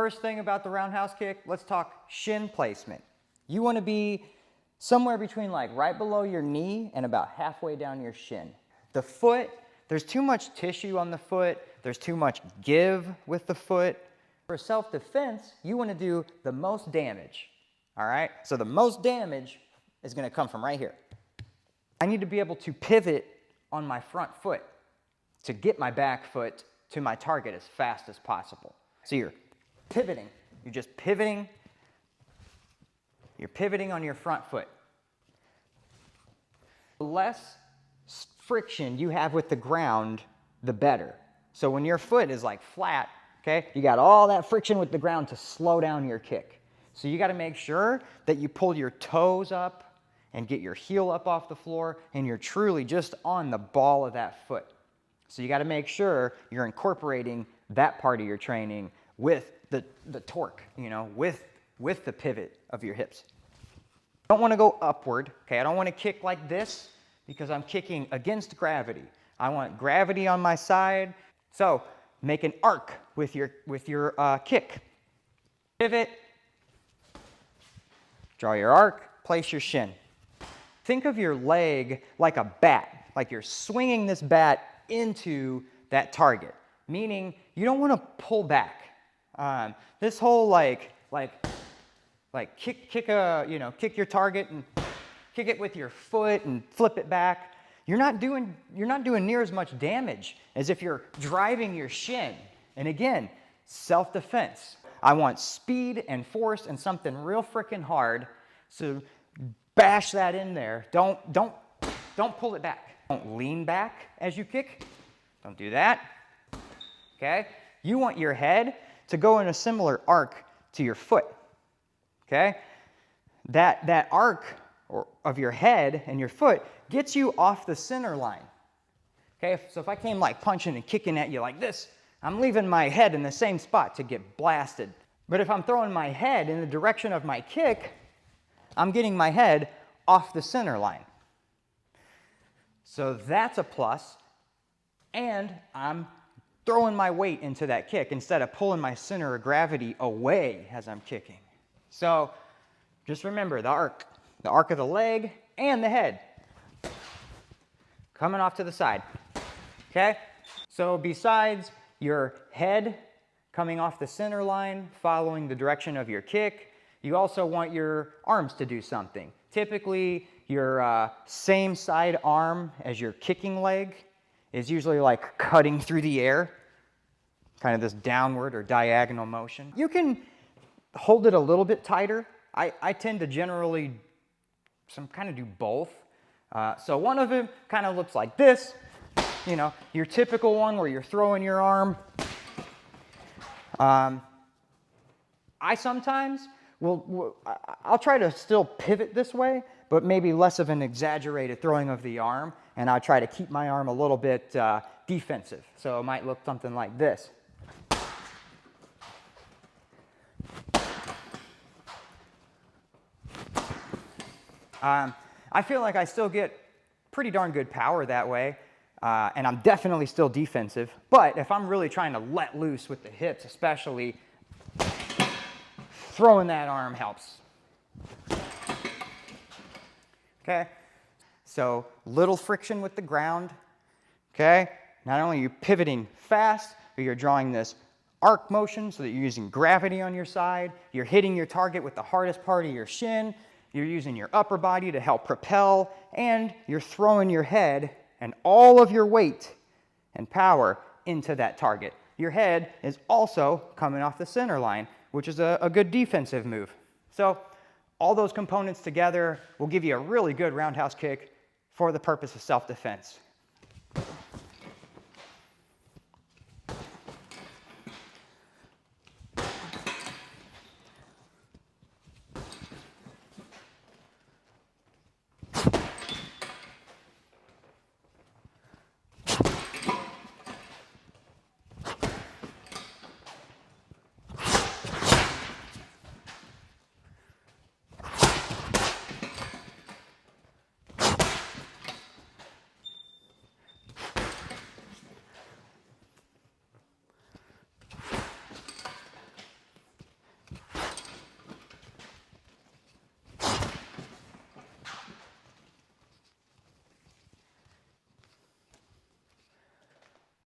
First thing about the roundhouse kick, let's talk shin placement. You want to be somewhere between like right below your knee and about halfway down your shin. The foot, there's too much tissue on the foot, there's too much give with the foot. For self-defense, you want to do the most damage, all right? So the most damage is going to come from right here. I need to be able to pivot on my front foot to get my back foot to my target as fast as possible. So you're pivoting, you're just pivoting, you're pivoting on your front foot. The less friction you have with the ground, the better. So when your foot is like flat, okay, you got all that friction with the ground to slow down your kick. So you got to make sure that you pull your toes up and get your heel up off the floor, and you're truly just on the ball of that foot. So you got to make sure you're incorporating that part of your training with the torque, you know, with the pivot of your hips. I don't want to go upward, okay? I don't want to kick like this because I'm kicking against gravity. I want gravity on my side. So make an arc with your kick. Pivot, draw your arc, place your shin. Think of your leg like a bat, like you're swinging this bat into that target, meaning you don't want to pull back. This whole like kick your target and kick it with your foot and flip it back. You're not doing near as much damage as if you're driving your shin. And again, self-defense. I want speed and force and something real freaking hard. So bash that in there. Don't pull it back. Don't lean back as you kick. Don't do that. Okay? You want your head to go in a similar arc to your foot. Okay? That arc of your head and your foot gets you off the center line. Okay? So if I came like punching and kicking at you like this, I'm leaving my head in the same spot to get blasted. But if I'm throwing my head in the direction of my kick, I'm getting my head off the center line. So that's a plus, and I'm throwing my weight into that kick instead of pulling my center of gravity away as I'm kicking. So just remember the arc of the leg and the head coming off to the side. Okay? So besides your head coming off the center line, following the direction of your kick, you also want your arms to do something. Typically, your same side arm as your kicking leg is usually like cutting through the air, kind of this downward or diagonal motion. You can hold it a little bit tighter. I tend to generally kind of do both. So one of them kind of looks like this, you know, your typical one where you're throwing your arm. I sometimes I'll try to still pivot this way, but maybe less of an exaggerated throwing of the arm, and I'll try to keep my arm a little bit defensive. So it might look something like this. I feel like I still get pretty darn good power that way, and I'm definitely still defensive. But if I'm really trying to let loose with the hips, especially, throwing that arm helps. Okay? So little friction with the ground. Okay? Not only are you pivoting fast, but you're drawing this arc motion so that you're using gravity on your side. You're hitting your target with the hardest part of your shin. You're using your upper body to help propel, and you're throwing your head and all of your weight and power into that target. Your head is also coming off the center line, which is a good defensive move. So all those components together will give you a really good roundhouse kick for the purpose of self-defense.